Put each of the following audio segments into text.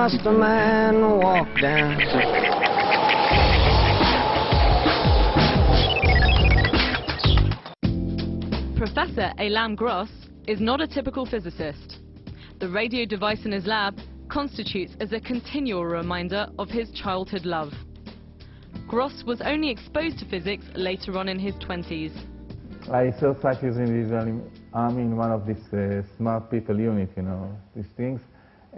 watched a man walk down. Professor Eilam Gross is not a typical physicist. The radio device in his lab constitutes as a continual reminder of his childhood love. Gross was only exposed to physics later on in his 20s. I saw cyclists in the Israeli army in one of these smart people unit, you know, these things.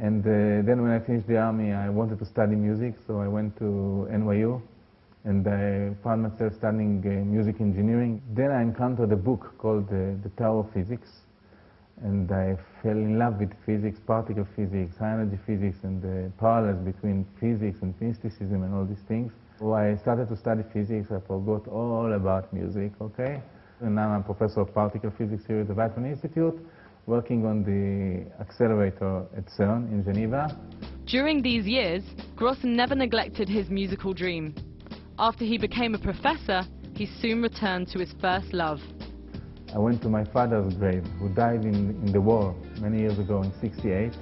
And then when I finished the army, I wanted to study music, so I went to NYU, and I found myself studying music engineering. Then I encountered a book called The Tower of Physics, and I fell in love with physics, particle physics, high-energy physics, and the parallels between physics and mysticism and all these things. So I started to study physics. I forgot all about music, okay? And now I'm a professor of particle physics here at the Weizmann Institute, working on the accelerator at CERN in Geneva. During these years, Gross never neglected his musical dream. After he became a professor, he soon returned to his first love. I went to my father's grave, who died in the war many years ago in '68.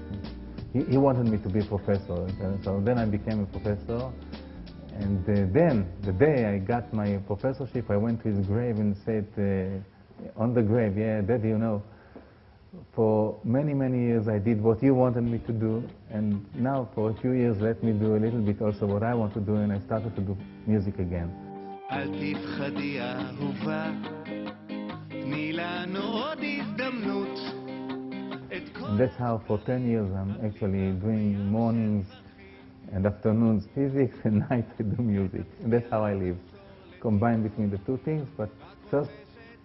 He wanted me to be a professor, so then I became a professor. And then, the day I got my professorship, I went to his grave and said, on the grave, yeah, Daddy, you know, for many, many years I did what you wanted me to do, and now for a few years let me do a little bit also what I want to do, and I started to do music again. And that's how for 10 years I'm actually doing mornings and afternoons physics, and nights I do music. And that's how I live, combined between the two things, but first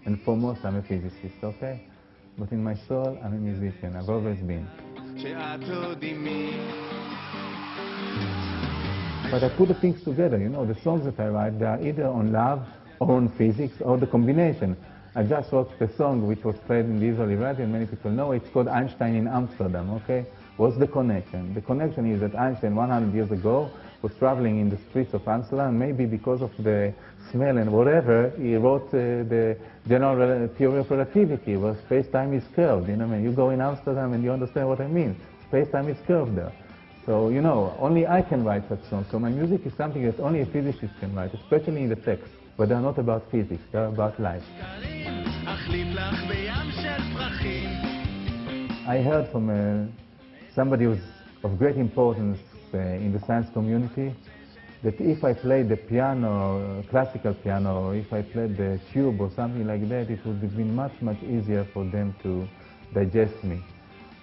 and foremost I'm a physicist, okay? But in my soul I'm a musician, I've always been. But I put the things together, you know, the songs that I write, they are either on love or on physics or the combination. I just wrote the song which was played in the Israeli radio, and many people know. It's called Einstein in Amsterdam, okay? What's the connection? The connection is that Einstein 100 years ago was traveling in the streets of Amsterdam. Maybe because of the smell and whatever, he wrote the general theory of relativity, where space-time is curved. You know, when you go in Amsterdam and you understand what I mean. Space-time is curved there. So, you know, only I can write such songs. So my music is something that only a physicist can write, especially in the text. But they're not about physics, they're about life. I heard from somebody who's of great importance in the science community that if I played the piano, classical piano, or if I played the tube or something like that, it would have been much, much easier for them to digest me.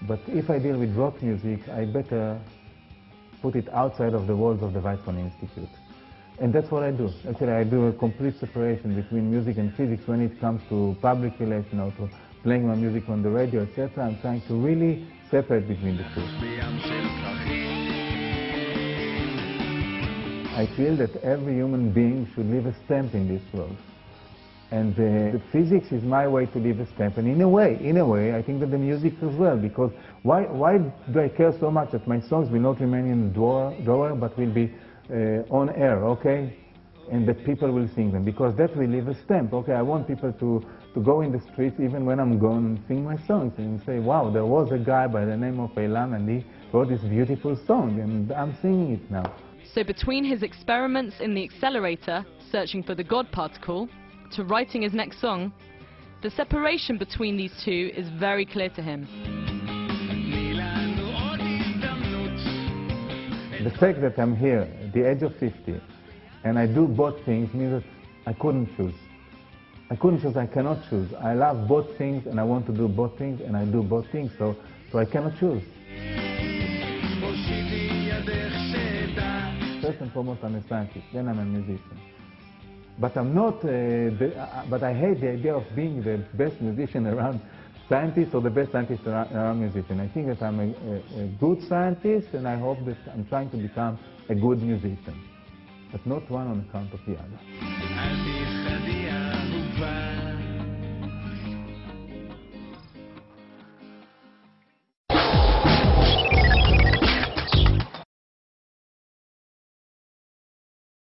But if I deal with rock music, I better put it outside of the walls of the Weizmann Institute. And that's what I do. Actually, I do a complete separation between music and physics when it comes to public relations or to playing my music on the radio, etc. I'm trying to really separate between the two. I feel that every human being should leave a stamp in this world. And the physics is my way to leave a stamp. And in a way, I think that the music as well, because why do I care so much that my songs will not remain in the drawer but will be on air, okay? And that people will sing them, because that will leave a stamp, okay? I want people to go in the streets even when I'm gone and sing my songs and say, wow, there was a guy by the name of Eilam and he wrote this beautiful song and I'm singing it now. So between his experiments in the accelerator, searching for the God particle, to writing his next song, the separation between these two is very clear to him. The fact that I'm here at the age of 50 and I do both things means that I couldn't choose. I couldn't choose, I cannot choose. I love both things and I want to do both things and I do both things, so I cannot choose. First and foremost, I'm a scientist, then I'm a musician. But I'm not, but I hate the idea of being the best musician around scientists or the best scientist around musician. I think that I'm a good scientist and I hope that I'm trying to become a good musician, but not one on account of the other.